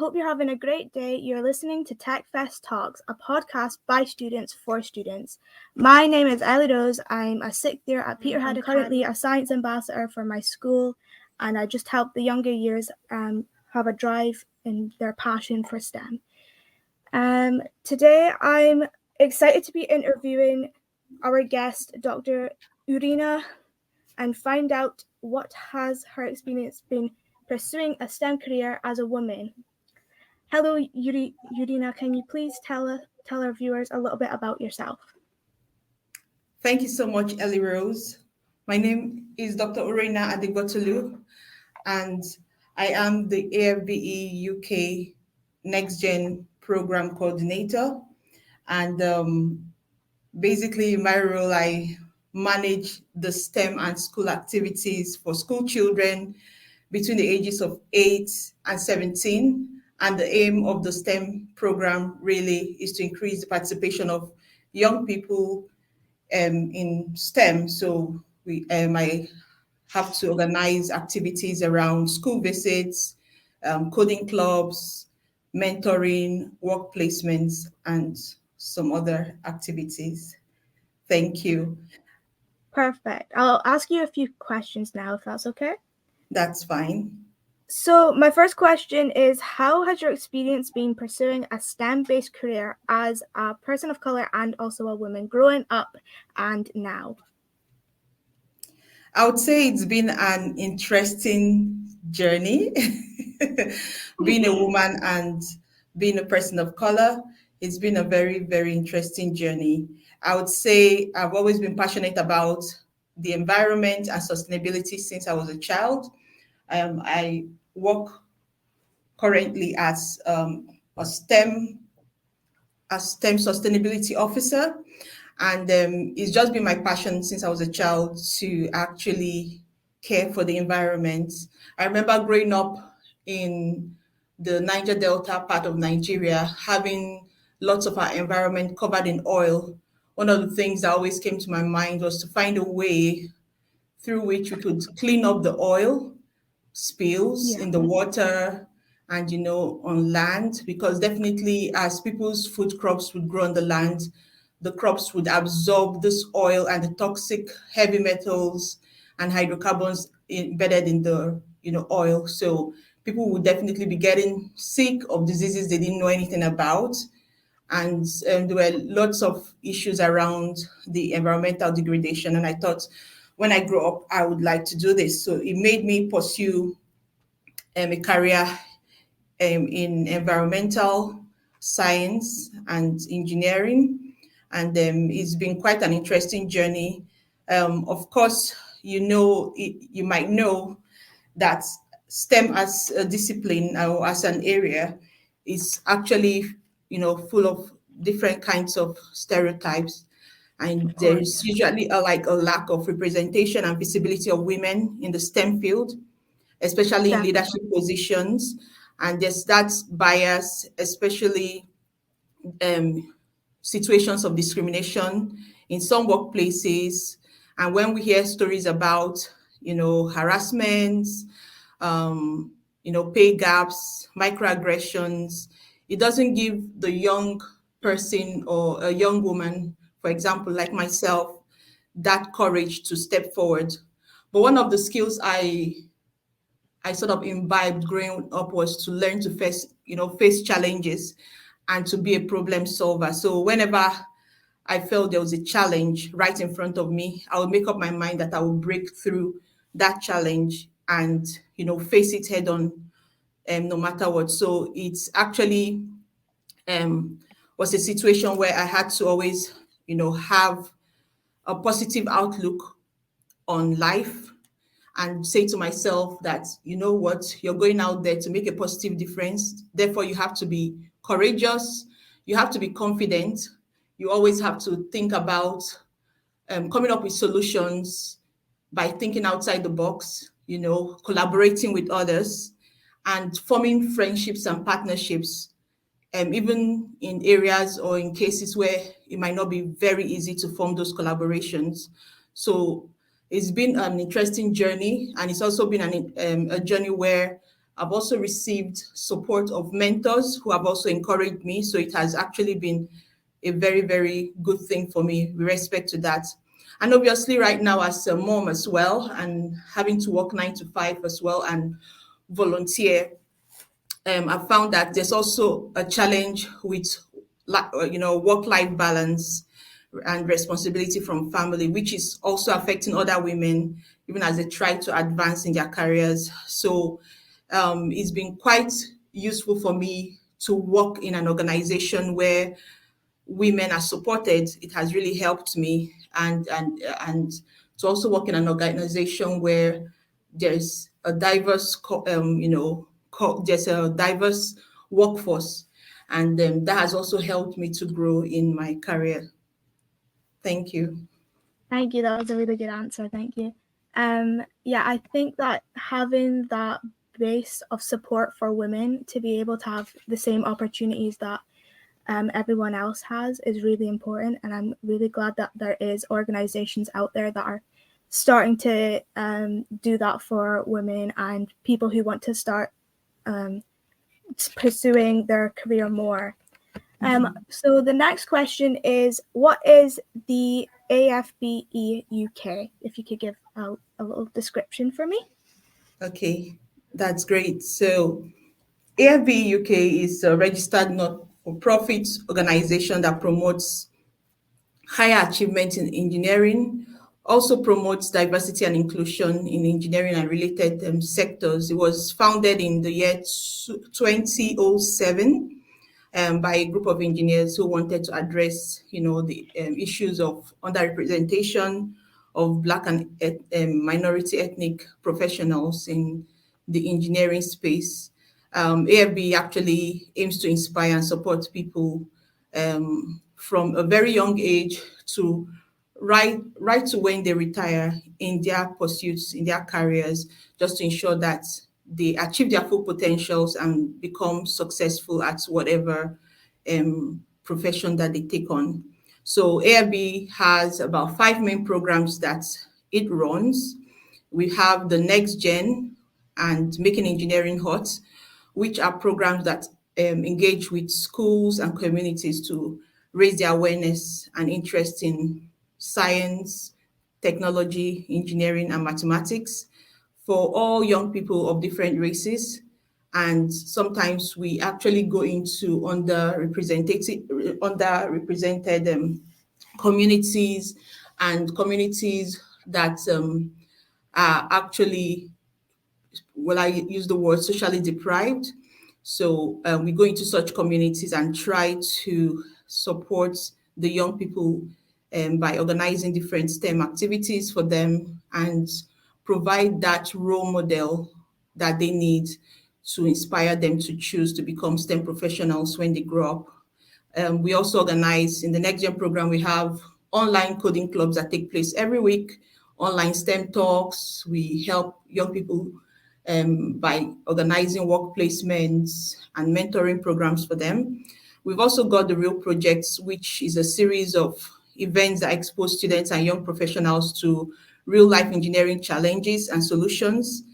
hope you're having a great day. You're listening to TechFest Talks, a podcast by students for students. My name is Ellie-Rose. I'm a sixth year at Peterhead Academy, currently a science ambassador for my school, and I just help the younger years have a drive in their passion for STEM. Today, I'm excited to be interviewing our guest, Dr. Urenna, and find out what has her experience been pursuing a STEM career as a woman. Hello, Urenna. Can you please tell our viewers a little bit about yourself? Thank you so much, Ellie-Rose. My name is Dr. Urenna Adegbotolu, and I am the AFBE UK Next Gen Program Coordinator. And basically, in my role, I manage the STEM and school activities for school children between the ages of 8 and 17. And the aim of the STEM program really is to increase the participation of young people in STEM. So I have to organize activities around school visits, coding clubs, mentoring, work placements, and some other activities. Thank you. Perfect. I'll ask you a few questions now, if that's okay. That's fine. So my first question is, how has your experience been pursuing a STEM-based career as a person of color and also a woman growing up and now? I would say it's been an interesting journey. Being a woman and being a person of color, it's been a very, very interesting journey. I would say I've always been passionate about the environment and sustainability since I was a child. I work currently as a STEM sustainability officer, and it's just been my passion since I was a child to actually care for the environment. I remember growing up in the Niger Delta part of Nigeria, having lots of our environment covered in oil. One of the things that always came to my mind was to find a way through which we could clean up the oil spills in the water and on land, because definitely as people's food crops would grow on the land, the crops would absorb this oil and the toxic heavy metals and hydrocarbons embedded in the oil. So people would definitely be getting sick of diseases they didn't know anything about. And there were lots of issues around the environmental degradation. And I thought, when I grow up, I would like to do this. So it made me pursue a career in environmental science and engineering. And it's been quite an interesting journey. Of course, you might know that STEM as a discipline or as an area is actually, full of different kinds of stereotypes. And there is usually a lack of representation and visibility of women in the STEM field, especially in leadership positions. And there's that bias, especially situations of discrimination in some workplaces. And when we hear stories about, harassment, pay gaps, microaggressions, it doesn't give the young person or a young woman, for example, like myself, that courage to step forward. But one of the skills I sort of imbibed growing up was to learn to face challenges and to be a problem solver. So whenever I felt there was a challenge right in front of me, I would make up my mind that I would break through that challenge and face it head on, no matter what. So it's actually was a situation where I had to always have a positive outlook on life and say to myself that, you're going out there to make a positive difference. Therefore, you have to be courageous. You have to be confident. You always have to think about coming up with solutions by thinking outside the box, collaborating with others and forming friendships and partnerships, even in areas or in cases where it might not be very easy to form those collaborations. So it's been an interesting journey, and it's also been a journey where I've also received support of mentors who have also encouraged me. So it has actually been a very, very good thing for me with respect to that. And obviously, right now, as a mom as well, and having to work 9 to 5 as well and volunteer, I found that there's also a challenge with, work-life balance and responsibility from family, which is also affecting other women, even as they try to advance in their careers. So it's been quite useful for me to work in an organization where women are supported. It has really helped me, and to also work in an organization where there's a diverse, there's a diverse workforce, and that has also helped me to grow in my career. Thank you. Thank you. That was a really good answer. Thank you. Yeah, I think that having that base of support for women to be able to have the same opportunities that everyone else has is really important, and I'm really glad that there is organizations out there that are starting to do that for women and people who want to start pursuing their career more. So the next question is, what is the AFBE UK? If you could give a little description for me. Okay, that's great. So AFB UK is a registered not-for-profit organization that promotes higher achievement in engineering, also promotes diversity and inclusion in engineering and related sectors. It was founded in the year 2007 by a group of engineers who wanted to address, the issues of underrepresentation of Black and minority ethnic professionals in the engineering space. AFB actually aims to inspire and support people from a very young age to right to when they retire in their pursuits, in their careers, just to ensure that they achieve their full potentials and become successful at whatever profession that they take on. So AFB has about 5 main programs that it runs. We have the Next Gen and Making Engineering Hot, which are programs that engage with schools and communities to raise their awareness and interest in science, technology, engineering, and mathematics for all young people of different races. And sometimes we actually go into underrepresented communities and communities that are actually, well, I use the word socially deprived. So we go into such communities and try to support the young people by organizing different STEM activities for them and provide that role model that they need to inspire them to choose to become STEM professionals when they grow up. We also organize in the Next Gen program, we have online coding clubs that take place every week, online STEM talks. We help young people by organizing work placements and mentoring programs for them. We've also got the Real Projects, which is a series of events that expose students and young professionals to real life engineering challenges and solutions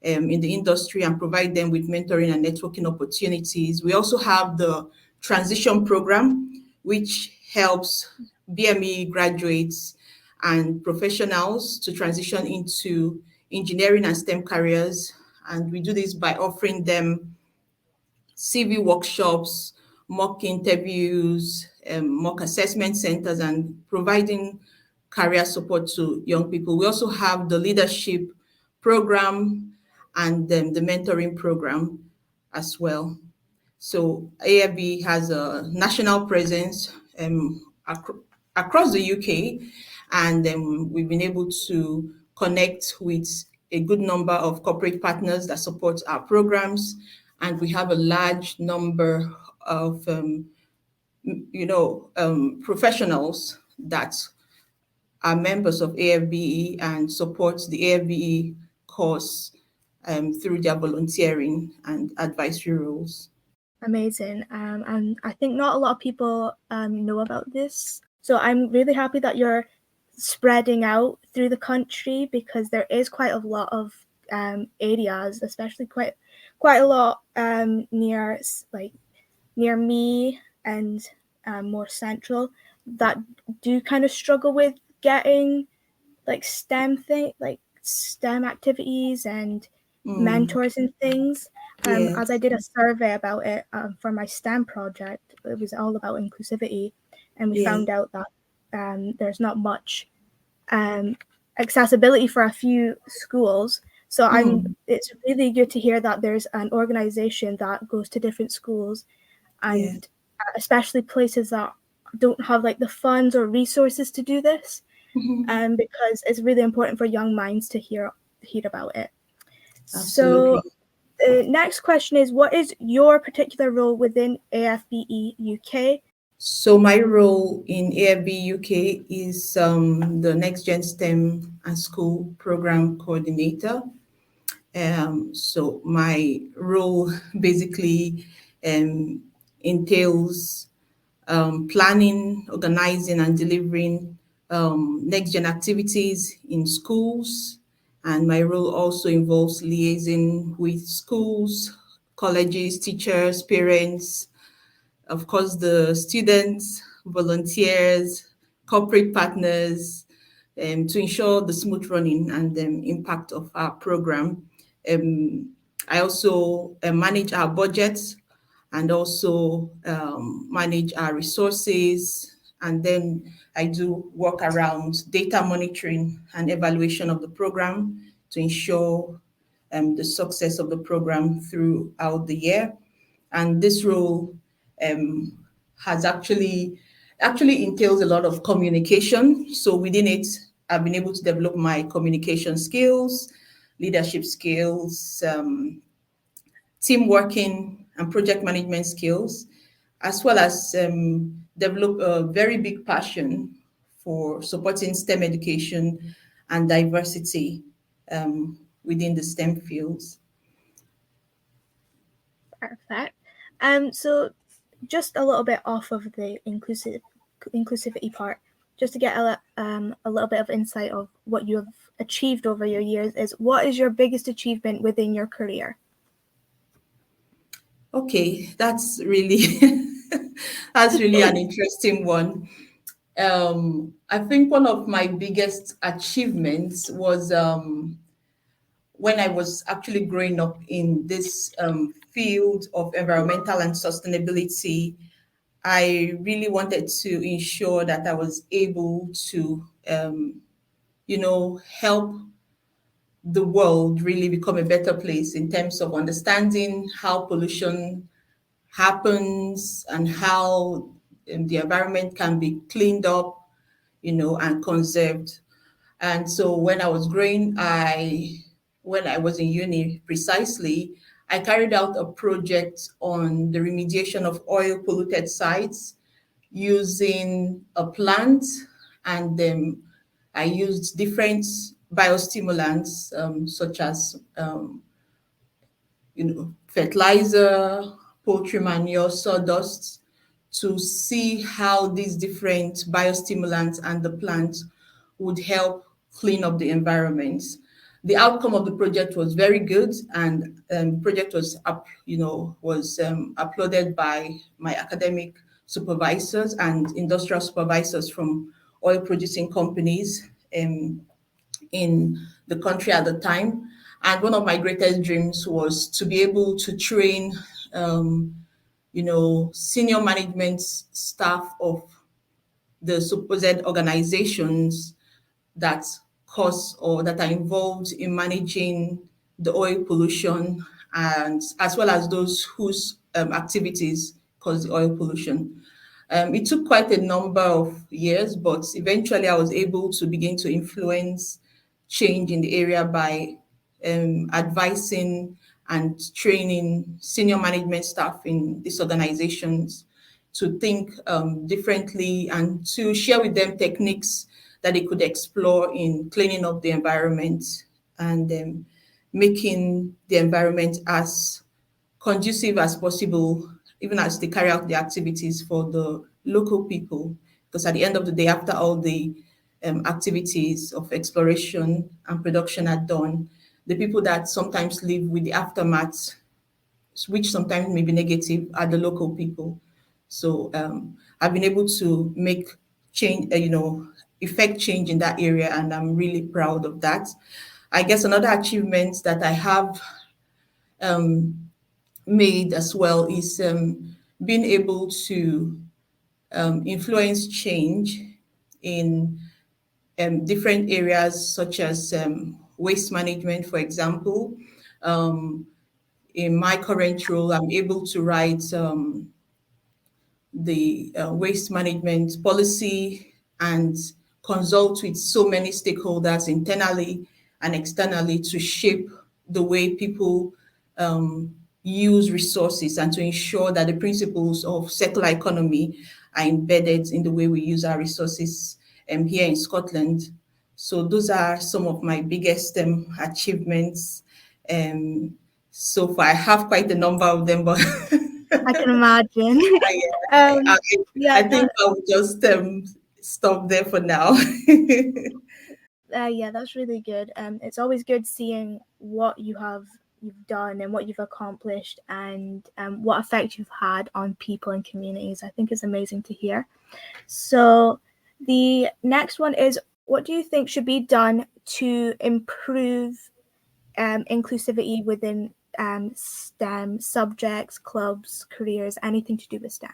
in the industry and provide them with mentoring and networking opportunities. We also have the Transition Program, which helps BME graduates and professionals to transition into engineering and STEM careers. And we do this by offering them CV workshops, mock interviews, mock assessment centers, and providing career support to young people. We also have the leadership program and then the mentoring program as well. So AFB has a national presence across the UK, and we've been able to connect with a good number of corporate partners that support our programs, and we have a large number of professionals that are members of AFBE and support the AFBE course through their volunteering and advisory roles. Amazing. And I think not a lot of people know about this. So I'm really happy that you're spreading out through the country, because there is quite a lot of areas, especially quite quite a lot near me and more central that do kind of struggle with getting like STEM activities and Mm, mentors and things. As I yes, did a survey about it for my STEM project, it was all about inclusivity, and we yes. found out that there's not much um, accessibility for a few schools. So Mm, it's really good to hear that there's an organization that goes to different schools and yes. especially places that don't have like the funds or resources to do this, Mhm. because it's really important for young minds to hear about it. So Absolutely. the next question is, what is your particular role within AFBE UK? So my role in AFB UK is the Next Gen STEM and School Program Coordinator. So my role basically entails planning, organizing, and delivering next gen activities in schools. And my role also involves liaising with schools, colleges, teachers, parents, of course, the students, volunteers, corporate partners, to ensure the smooth running and impact of our program. Um, I also manage our budgets and also manage our resources. And then I do work around data monitoring and evaluation of the program to ensure the success of the program throughout the year. And this role um, has actually entails a lot of communication. So within it, I've been able to develop my communication skills, leadership skills, team working and project management skills, as well as develop a very big passion for supporting STEM education and diversity within the STEM fields. Perfect. So just a little bit off of the inclusivity part, just to get a little bit of insight of what you have achieved over your years, is what is your biggest achievement within your career? Okay, that's really that's really an interesting one. I think one of my biggest achievements was when I was actually growing up in this field of environmental and sustainability. I really wanted to ensure that I was able to, help the world really become a better place in terms of understanding how pollution happens and how the environment can be cleaned up, and conserved. And so when I was in uni precisely, I carried out a project on the remediation of oil polluted sites using a plant, and I used different biostimulants such as fertilizer, poultry manure, sawdust, to see how these different biostimulants and the plants would help clean up the environment. The outcome of the project was very good, and the project was uploaded by my academic supervisors and industrial supervisors from oil producing companies in the country at the time. And one of my greatest dreams was to be able to train, senior management staff of the supposed organizations that cause or that are involved in managing the oil pollution, and as well as those whose activities cause the oil pollution. It took quite a number of years, but eventually I was able to begin to influence change in the area by advising and training senior management staff in these organizations to think differently and to share with them techniques that they could explore in cleaning up the environment and making the environment as conducive as possible, even as they carry out the activities for the local people. Because at the end of the day, after all the activities of exploration and production are done, the people that sometimes live with the aftermath which sometimes may be negative, are the local people. So I've been able to make change, effect change in that area, and I'm really proud of that. I guess another achievement that I have made as well is being able to influence change in different areas such as waste management, for example. Um, in my current role, I'm able to write the waste management policy and consult with so many stakeholders internally and externally to shape the way people use resources and to ensure that the principles of circular economy are embedded in the way we use our resources here in Scotland. So those are some of my biggest achievements so far. I have quite a number of them, but I can imagine. I, I, um, I yeah, think I'll just stop there for now. yeah, that's really good. It's always good seeing what you've done and what you've accomplished, and what effect you've had on people and communities. I think it's amazing to hear. So the next one is, what do you think should be done to improve inclusivity within STEM subjects, clubs, careers, anything to do with STEM?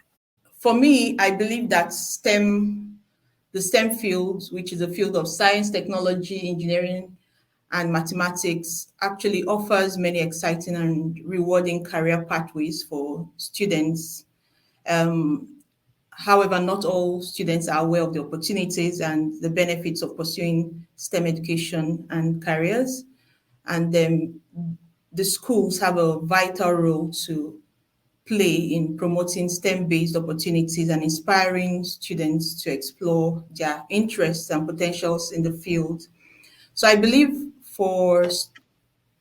For me, I believe that the STEM field, which is a field of science, technology, engineering, and mathematics, actually offers many exciting and rewarding career pathways for students. However, not all students are aware of the opportunities and the benefits of pursuing STEM education and careers. And the schools have a vital role to play in promoting STEM-based opportunities and inspiring students to explore their interests and potentials in the field. So I believe for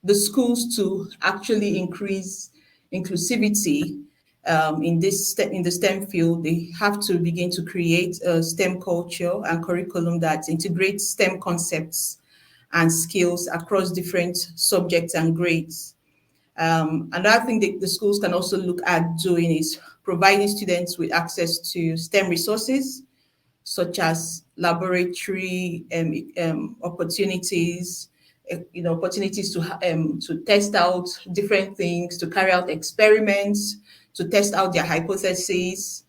the schools to actually increase inclusivity in the STEM field, they have to begin to create a STEM culture and curriculum that integrates STEM concepts and skills across different subjects and grades. Another thing that the schools can also look at doing is providing students with access to STEM resources, such as laboratory opportunities, opportunities to test out different things, to carry out experiments, to test out their hypotheses,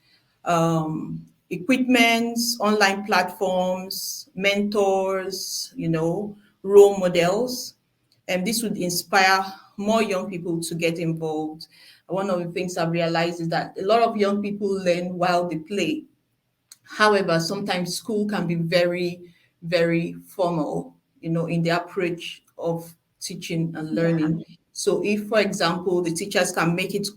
equipment, online platforms, mentors, role models. And this would inspire more young people to get involved. One of the things I've realized is that a lot of young people learn while they play. However, sometimes school can be very, very formal, in the approach of teaching and Yeah. learning. So if, for example, the teachers can make it,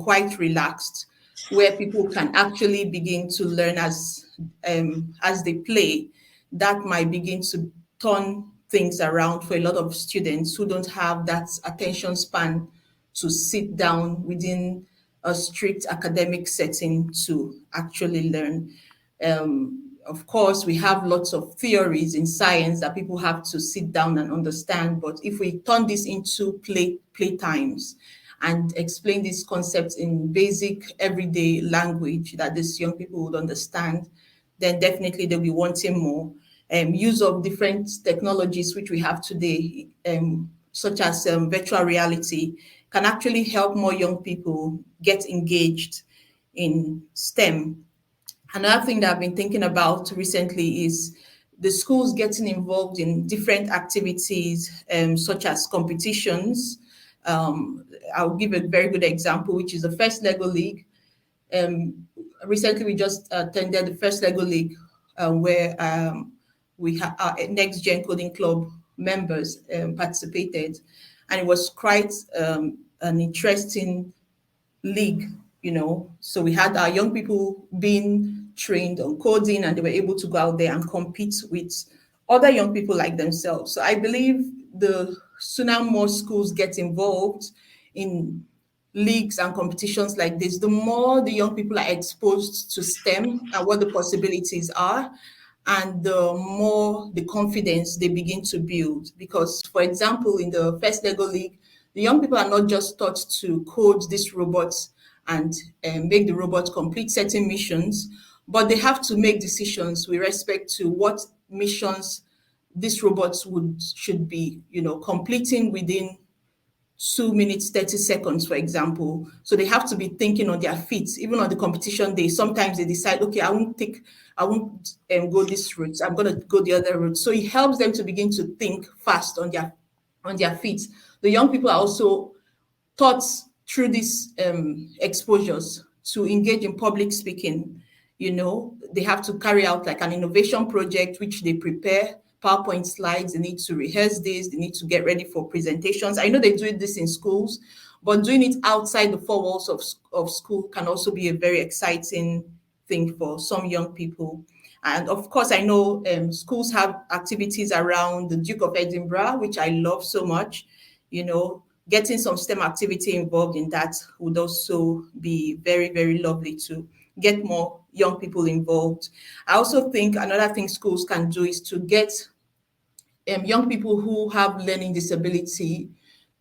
quite relaxed, where people can actually begin to learn as they play, that might begin to turn things around for a lot of students who don't have that attention span to sit down within a strict academic setting to actually learn. Of course, we have lots of theories in science that people have to sit down and understand. But if we turn this into play times and explain these concepts in basic everyday language that these young people would understand, then definitely they'll be wanting more. Use of different technologies which we have today, such as virtual reality, can actually help more young people get engaged in STEM. Another thing that I've been thinking about recently is the schools getting involved in different activities, such as competitions. I'll give a very good example, which is the first Lego League. Recently, we just attended the first Lego League, where we had our Next Gen Coding Club members participated, and it was quite an interesting league. So we had our young people being trained on coding, and they were able to go out there and compete with other young people like themselves. So I believe the sooner more schools get involved in leagues and competitions like this, the more the young people are exposed to STEM and what the possibilities are, and the more the confidence they begin to build. Because, for example, in the first Lego League, The young people are not just taught to code these robots and make the robots complete certain missions, but they have to make decisions with respect to what missions these robots would should be, completing within 2 minutes 30 seconds, for example. So they have to be thinking on their feet. Even on the competition day, sometimes they decide, okay, I won't go this route, I'm going to go the other route. So it helps them to begin to think fast on their feet. The young people are also taught through these exposures to engage in public speaking. They have to carry out like an innovation project, which they prepare PowerPoint slides. They need to rehearse this. They need to get ready for presentations. I know they do this in schools, but doing it outside the four walls of school can also be a very exciting thing for some young people. And of course, I know schools have activities around the Duke of Edinburgh, which I love so much. Getting some STEM activity involved in that would also be very, very lovely to get more young people involved. I also think another thing schools can do is to get young people who have learning disability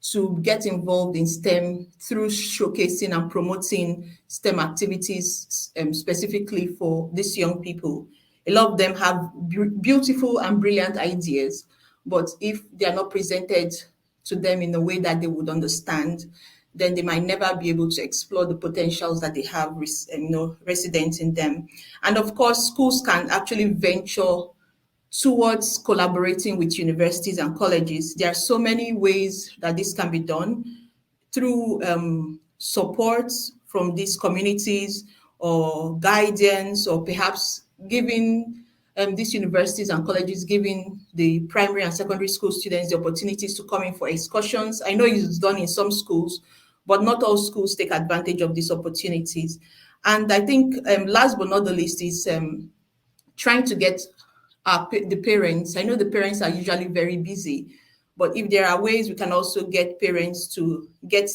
to get involved in STEM through showcasing and promoting STEM activities specifically for these young people. A lot of them have beautiful and brilliant ideas, but if they are not presented to them in a way that they would understand, then they might never be able to explore the potentials that they have, resident in them. And of course, schools can actually venture towards collaborating with universities and colleges. There are so many ways that this can be done through support from these communities or guidance, or perhaps giving these universities and colleges giving the primary and secondary school students the opportunities to come in for excursions. I know it's done in some schools, but not all schools take advantage of these opportunities. And I think last but not the least is trying to get the parents. I know the parents are usually very busy, but if there are ways we can also get parents to get,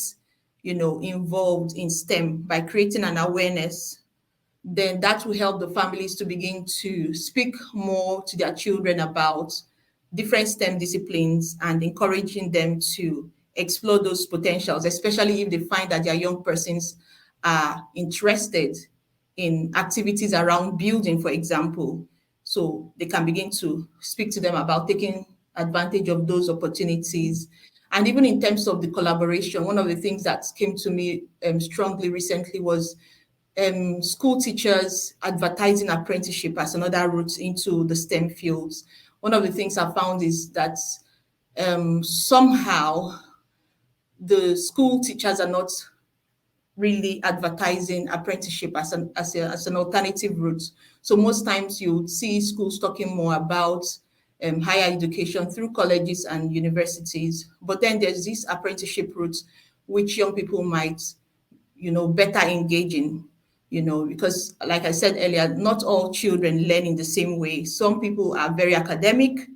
involved in STEM by creating an awareness, then that will help the families to begin to speak more to their children about different STEM disciplines and encouraging them to explore those potentials, especially if they find that their young persons are interested in activities around building, for example. So they can begin to speak to them about taking advantage of those opportunities. And even in terms of the collaboration, one of the things that came to me strongly recently was school teachers advertising apprenticeship as another route into the STEM fields. One of the things I found is that somehow the school teachers are not really advertising apprenticeship as an alternative route. So most times you would see schools talking more about higher education through colleges and universities, but then there's this apprenticeship route which young people might better engage in, because like I said earlier, not all children learn in the same way. Some people are very academic,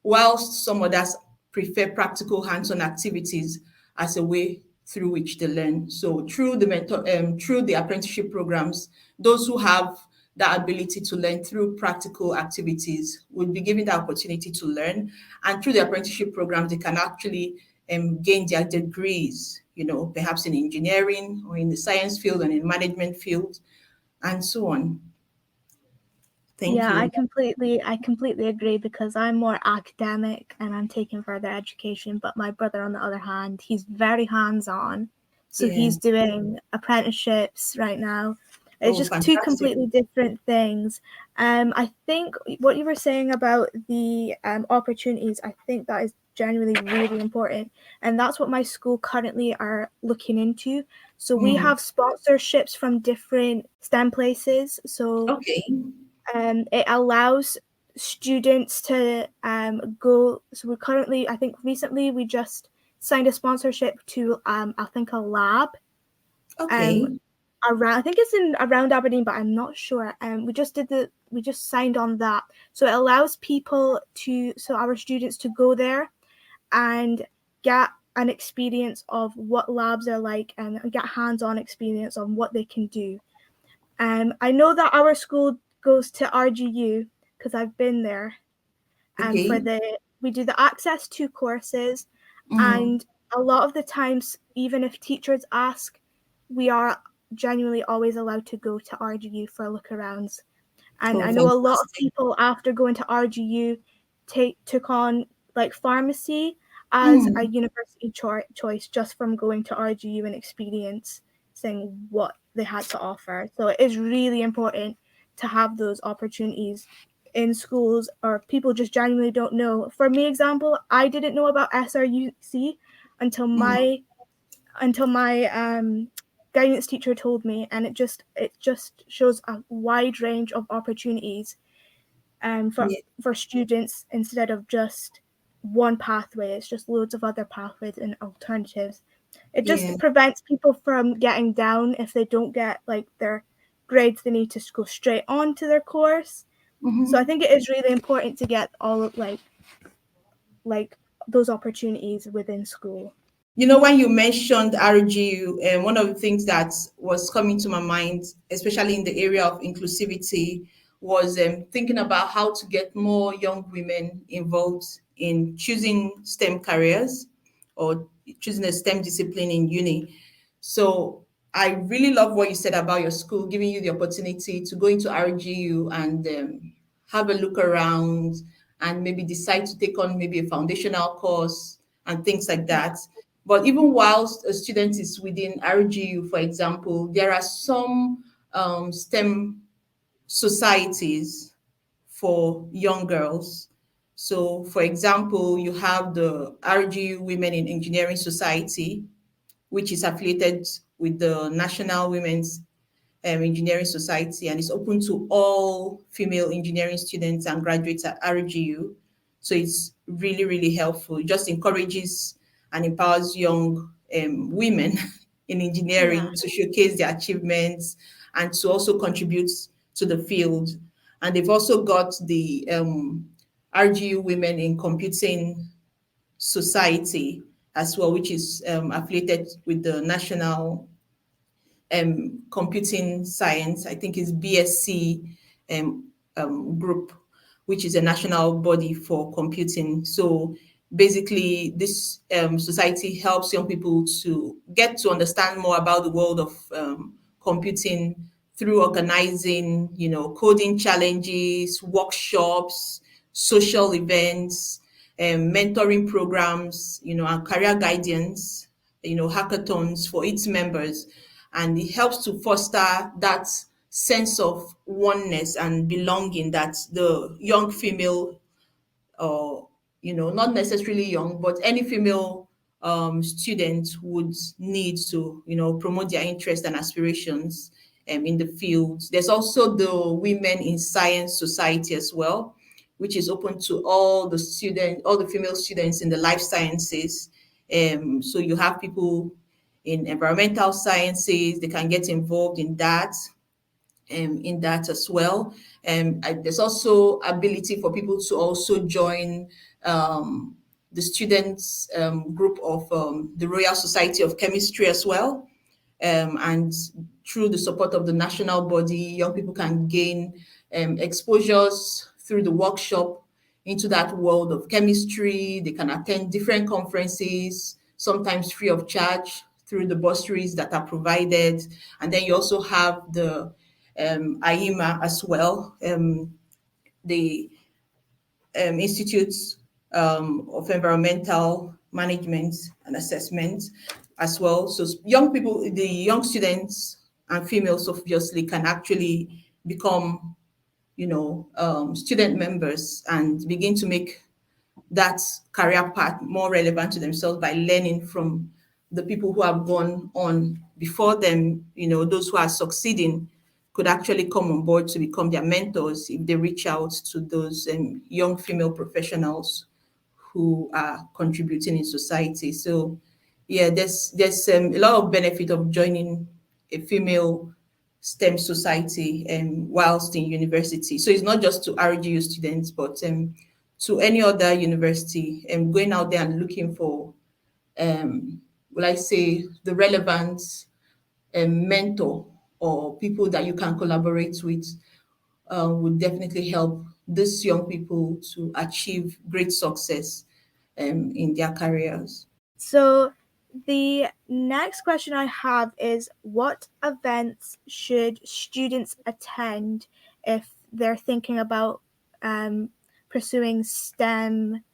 whilst some others prefer practical hands-on activities as a way through which they learn. So through the apprenticeship programs, those who have the ability to learn through practical activities would be given the opportunity to learn. And through the apprenticeship programs, they can actually gain their degrees, perhaps in engineering or in the science field and in management field and so on. Thank Yeah, you. I completely agree, because I'm more academic and I'm taking further education, but my brother, on the other hand, he's very hands-on. So Yeah. he's doing apprenticeships right now. It's Oh, just two fantastic. completely different things. I think what you were saying about the opportunities, I think that is genuinely really important. And that's what my school currently are looking into. So we have sponsorships from different STEM places. So Okay. it allows students to go. So we're currently, I think recently we just signed a sponsorship to I think a lab Okay. around, I think it's in around Aberdeen, but I'm not sure. We just signed on that. So it allows our students to go there and get an experience of what labs are like, and get hands-on experience on what they can do. I know that our school goes to RGU because I've been there. Okay. We do the Access 2 courses, Mm. and a lot of the times, even if teachers ask, we are genuinely always allowed to go to RGU for look-arounds. And Oh, I know a lot of fantastic. people after going to RGU took on like pharmacy as a Mm, university choice just from going to RGU and experiencing what they had to offer. So it is really important to have those opportunities in schools, or people just genuinely don't know. For me, example, I didn't know about SRUC until mm, my guidance teacher told me, and it just shows a wide range of opportunities yeah, for students instead of just one pathway. It's just loads of other pathways and alternatives. It yeah. just prevents people from getting down if they don't get like their grades they need to go straight on to their course. So I Mhm. think it is really important to get all of like those opportunities within school. You know, when you mentioned RGU, one of the things that was coming to my mind, especially in the area of inclusivity, was thinking about how to get more young women involved in choosing STEM careers or choosing a STEM discipline in uni. So I really love what you said about your school, giving you the opportunity to go into RGU and have a look around and maybe decide to take on maybe a foundational course and things like Yeah. that. But even whilst a student is within RGU, for example, there are some STEM societies for young girls. So, for example, you have the RGU Women in Engineering Society, which is affiliated with the National Women's Engineering Society, and it's open to all female engineering students and graduates at RGU. So it's really, really helpful. It just encourages and empowers young women in Yeah. engineering to showcase their achievements and to also contribute to the field. And they've also got the RGU Women in Computing Society as well, which is affiliated with the National Computing Science. I think is BSc group, which is a national body for computing. So basically, this society helps young people to get to understand more about the world of computing through organizing, coding challenges, workshops, social events, mentoring programs, and career guidance, hackathons for its members. And it helps to foster that sense of oneness and belonging that the young female, or not necessarily young, but any female student would need to promote their interests and aspirations in the field. There's also the Women in Science Society as well, which is open to all the female students in the life sciences. So you have people in environmental sciences, they can get involved in that as well. There's also ability for people to also join the students group of the Royal Society of Chemistry as well. And through the support of the national body, young people can gain exposures through the workshop into that world of chemistry. They can attend different conferences, sometimes free of charge through the bursaries that are provided. And then you also have the AIMA as well, the Institutes of Environmental Management and Assessment as well. So young people, the young students and females obviously can actually become, student members and begin to make that career path more relevant to themselves by learning from the people who have gone on before them. Those who are succeeding could actually come on board to become their mentors if they reach out to those young female professionals who are contributing in society. So, yeah, there's a lot of benefit of joining a female STEM society whilst in university. So it's not just to RGU students, but to any other university, and going out there and looking for, will I say, the relevant mentor or people that you can collaborate with would definitely help these young people to achieve great success in their careers. So The next question I have is, what events should students attend if they're thinking about pursuing STEM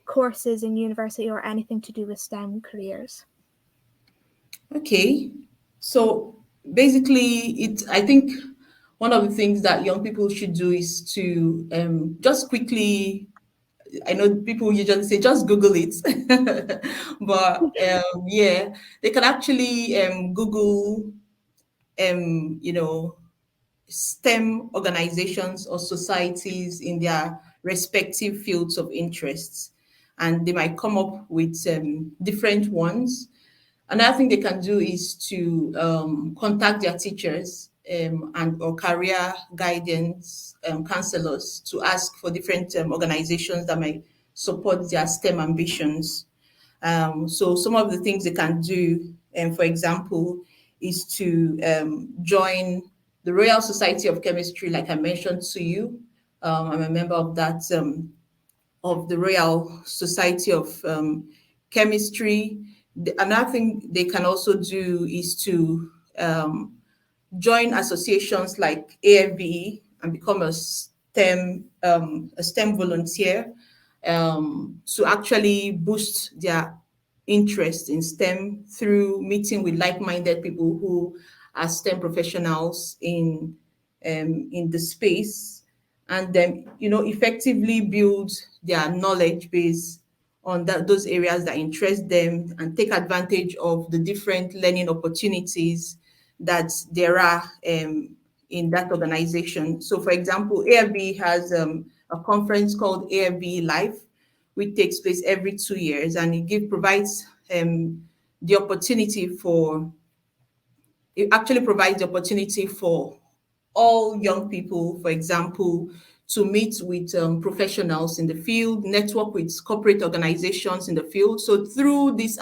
courses in university or anything to do with STEM careers? Okay. So basically, I think one of the things that young people should do is to just quickly, I know people usually say just Google it, but yeah, they can actually Google, you know, STEM organizations or societies in their respective fields of interests, and they might come up with different ones. Another thing they can do is to contact their teachers and or career guidance counselors to ask for different organizations that might support their STEM ambitions. So some of the things they can do, for example, is to join the Royal Society of Chemistry, like I mentioned to you. I'm a member of that of the Royal Society of Chemistry. Another thing they can also do is to join associations like AFBE and become a STEM volunteer to actually boost their interest in STEM through meeting with like-minded people who are STEM professionals in the space, and then effectively build their knowledge base on those areas that interest them and take advantage of the different learning opportunities that there are in that organization. So, for example, AFB has a conference called AFB Live, which takes place every 2 years, and provides the opportunity for it actually provides the opportunity for all young people, for example, to meet with professionals in the field, network with corporate organizations in the field. So through these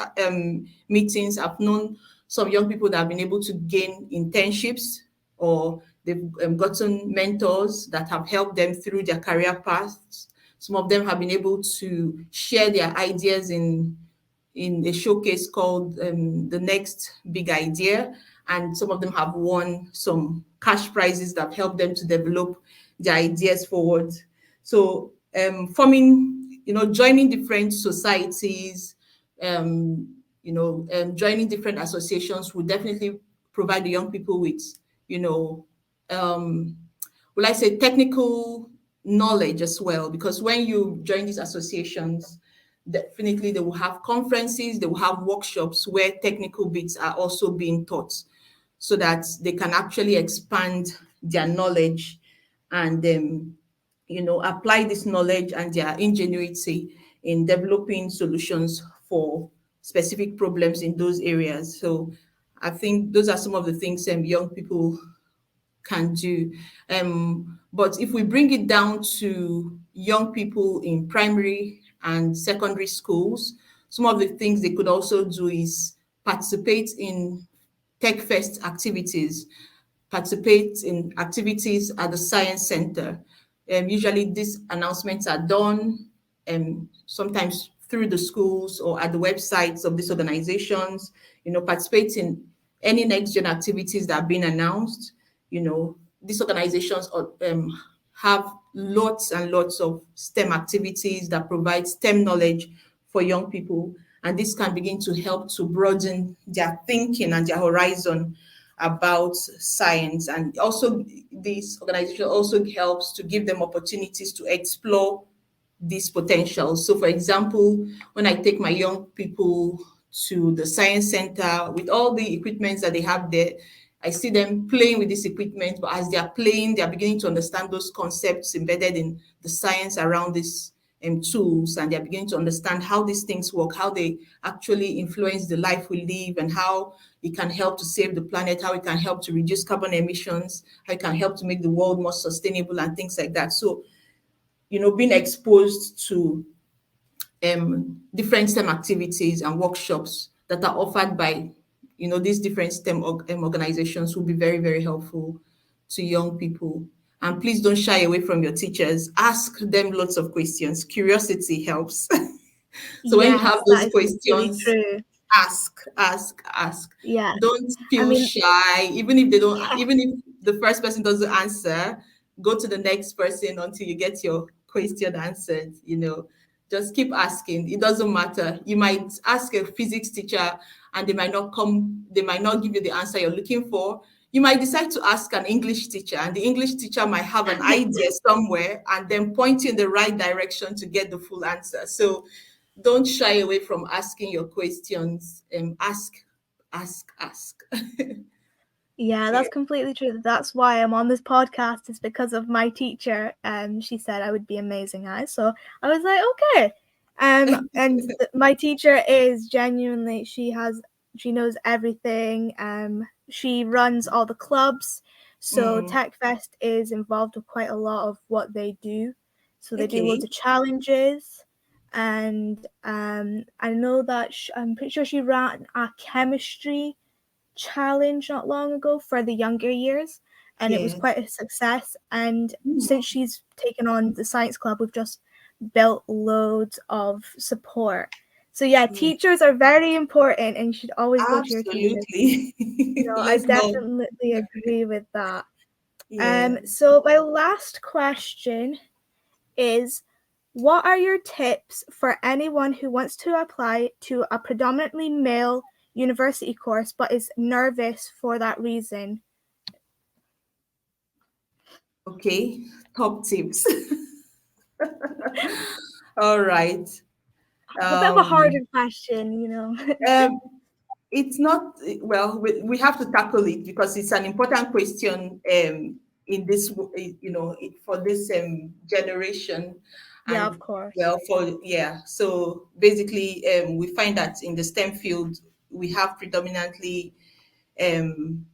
meetings, I've known some young people that have been able to gain internships, or they've gotten mentors that have helped them through their career paths. Some of them have been able to share their ideas in a showcase called The Next Big Idea. And some of them have won some cash prizes that help them to develop their ideas forward. So joining different societies, joining different associations will definitely provide the young people with, you know, um, will I say, technical knowledge as well. Because when you join these associations, definitely they will have conferences, they will have workshops where technical bits are also being taught, so that they can actually expand their knowledge and apply this knowledge and their ingenuity in developing solutions for specific problems in those areas. So I think those are some of the things young people can do. But if we bring it down to young people in primary and secondary schools, some of the things they could also do is participate in tech fest activities, participate in activities at the science center. Usually these announcements are done sometimes through the schools or at the websites of these organizations. Participate in any next gen activities that are being announced. These organizations have lots and lots of STEM activities that provide STEM knowledge for young people, and this can begin to help to broaden their thinking and their horizon about science. And also, this organization also helps to give them opportunities to explore these potentials. So, for example, when I take my young people to the science center with all the equipment that they have there, I see them playing with this equipment, but as they are playing, they are beginning to understand those concepts embedded in the science around these tools, and they're beginning to understand how these things work, how they actually influence the life we live, and how it can help to save the planet, how it can help to reduce carbon emissions, how it can help to make the world more sustainable, and things like that. So, being exposed to different STEM activities and workshops that are offered by these different STEM organizations will be very, very helpful to young people. And please don't shy away from your teachers. Ask them lots of questions. Curiosity helps. So when you have Yes, that those is completely questions, true. ask. Yes. Don't I feel mean, shy, even if they don't, even if the first person doesn't answer, go to the next person until you get your question answered, just keep asking. It doesn't matter. You might ask a physics teacher and they might not give you the answer you're looking for. You might decide to ask an English teacher, and the English teacher might have an idea somewhere and then point you in the right direction to get the full answer. So don't shy away from asking your questions. Ask. yeah, Yeah. that's completely true. That's why I'm on this podcast, is because of my teacher. She said I would be amazing at it. So I was like, okay. And my teacher is genuinely, she knows everything. She runs all the clubs. So Mm, TechFest is involved with quite a lot of what they do. So they do loads okay. of challenges. And I know that I'm pretty sure she ran a chemistry challenge not long ago for the younger years, and it was Yes. quite a success. And Mm. since she's taken on the science club, we've just built loads of support. So yeah, Yeah. teachers are very important, and you should always go to your teachers. Absolutely. I Let's go. definitely agree with that. Yeah. So my last question is, what are your tips for anyone who wants to apply to a predominantly male university course but is nervous for that reason? Okay. Top tips. All right. A bit of a Um, harder question. um, it's not, well, we have to tackle it because it's an important question in this, for this generation. Yeah, And of course. well, yeah. So basically, we find that in the STEM field, we have predominantly, um,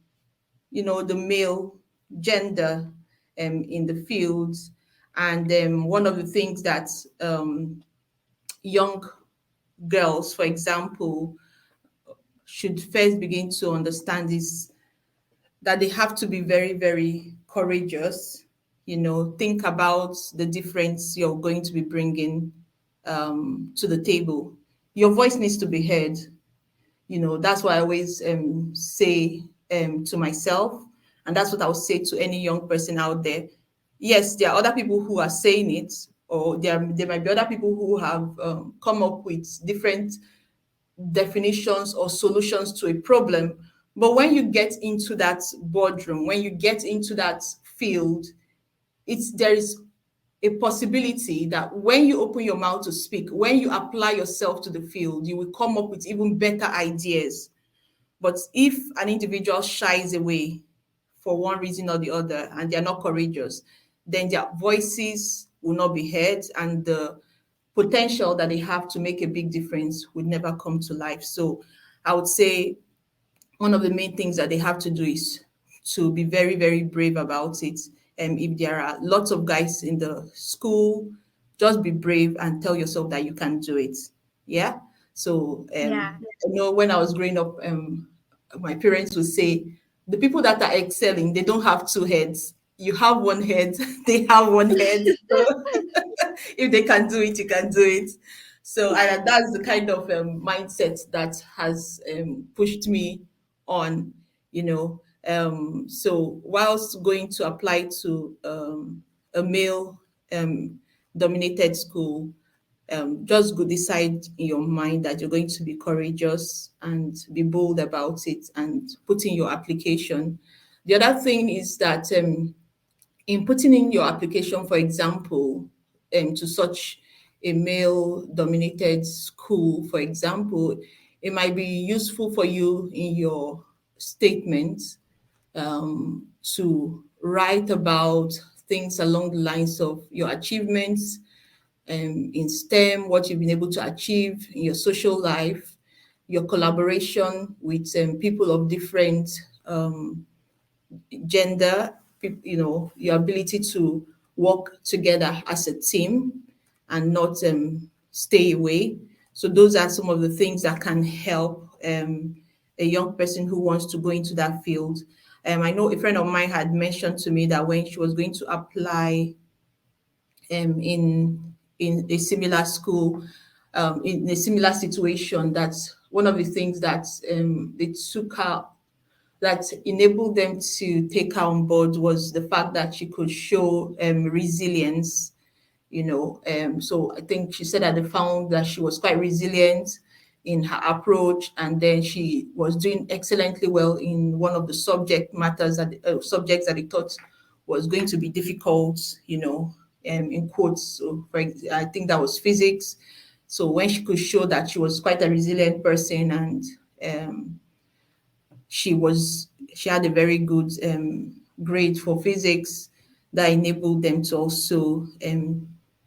the male gender in the fields. And one of the things that young girls, for example, should first begin to understand is that they have to be very, very courageous. Think about the difference you're going to be bringing to the table. Your voice needs to be heard. That's what I always say to myself, and that's what I would say to any young person out there. Yes, there are other people who are saying it, or there might be other people who have come up with different definitions or solutions to a problem. But when you get into that boardroom, when you get into that field, there is a possibility that when you open your mouth to speak, when you apply yourself to the field, you will come up with even better ideas. But if an individual shies away for one reason or the other and they're not courageous, then their voices will not be heard, and the potential that they have to make a big difference would never come to life. So I would say one of the main things that they have to do is to be very, very brave about it. And if there are lots of guys in the school, just be brave and tell yourself that you can do it. Yeah. So Yeah. when I was growing up, my parents would say, the people that are excelling, they don't have two heads. You have one head, they have one head. So if they can do it, you can do it. So, and that's the kind of mindset that has pushed me on, So, whilst going to apply to a male um, dominated school, just go decide in your mind that you're going to be courageous and be bold about it and put in your application. The other thing is that in putting in your application, for example, to such a male dominated school, for example, it might be useful for you in your statement to write about things along the lines of your achievements in STEM, what you've been able to achieve in your social life, your collaboration with people of different gender, your ability to work together as a team and not stay away. So those are some of the things that can help a young person who wants to go into that field. I know a friend of mine had mentioned to me that when she was going to apply in a similar school, in a similar situation. That's one of the things that they took her, that enabled them to take her on board, was the fact that she could show resilience. So I think she said that they found that she was quite resilient in her approach, and then she was doing excellently well in one of the subjects that they thought was going to be difficult, in quotes. So I think that was physics. So when she could show that she was quite a resilient person, and um, she had a very good grade for physics, that enabled them to also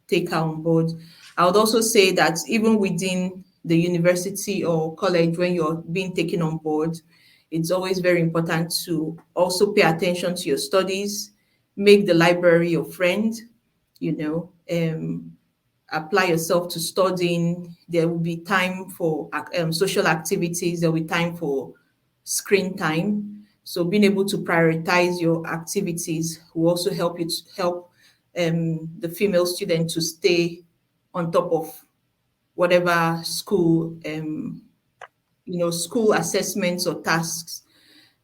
take her on board. I would also say that even within the university or college, when you're being taken on board, it's always very important to also pay attention to your studies, make the library your friend, you know, apply yourself to studying. There will be time for social activities, there will be time for screen time. So being able to prioritize your activities will also help you to help the female student to stay on top of whatever school assessments or tasks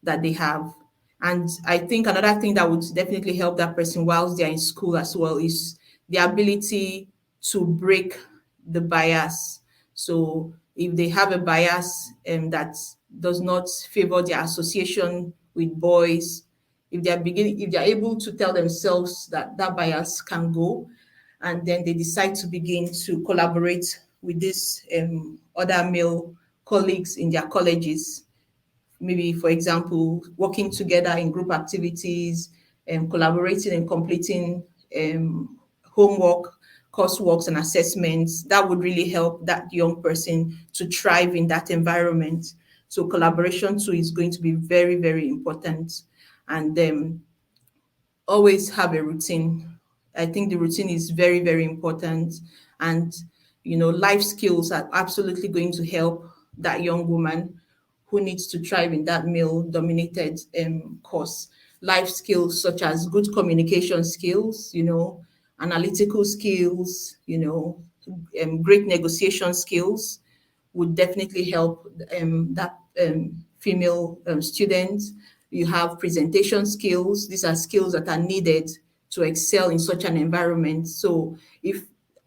that they have. And I think another thing that would definitely help that person whilst they're in school as well is the ability to break the bias. So if they have a bias that does not favor their association with boys, if they're able to tell themselves that that bias can go, and then they decide to begin to collaborate with these other male colleagues in their colleges, maybe, for example, working together in group activities and collaborating and completing homework, courseworks, and assessments, that would really help that young person to thrive in that environment. So collaboration too is going to be very, very important. And always have a routine. I think the routine is very, very important. And, life skills are absolutely going to help that young woman who needs to thrive in that male dominated course. Life skills such as good communication skills, analytical skills, great negotiation skills would definitely help that female student. You have presentation skills. These are skills that are needed to excel in such an environment. So if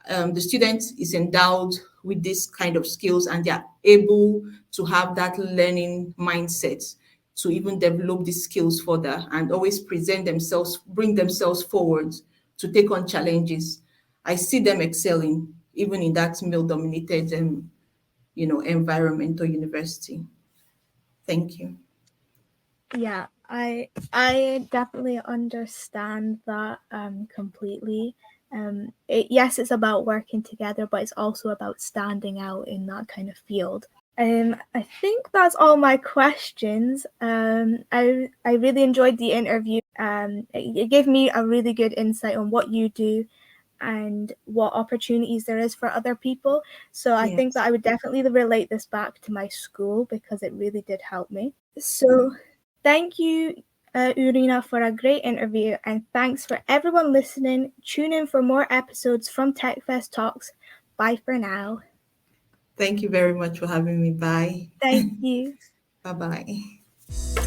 the student is endowed with this kind of skills and they are able to have that learning mindset to even develop these skills further and always present themselves, bring themselves forward to take on challenges, I see them excelling even in that male dominated environment or university. Thank you. Yeah, I definitely understand that completely. Yes, it's about working together, but it's also about standing out in that kind of field. I think that's all my questions. I really enjoyed the interview. It gave me a really good insight on what you do and what opportunities there is for other people. So I think Yes. that I would definitely relate this back to my school because it really did help me. So thank you, Urenna, for a great interview, and thanks for everyone listening. Tune in for more episodes from TechFest Talks. Bye for now. Thank you very much for having me. Bye. Thank you. Bye bye.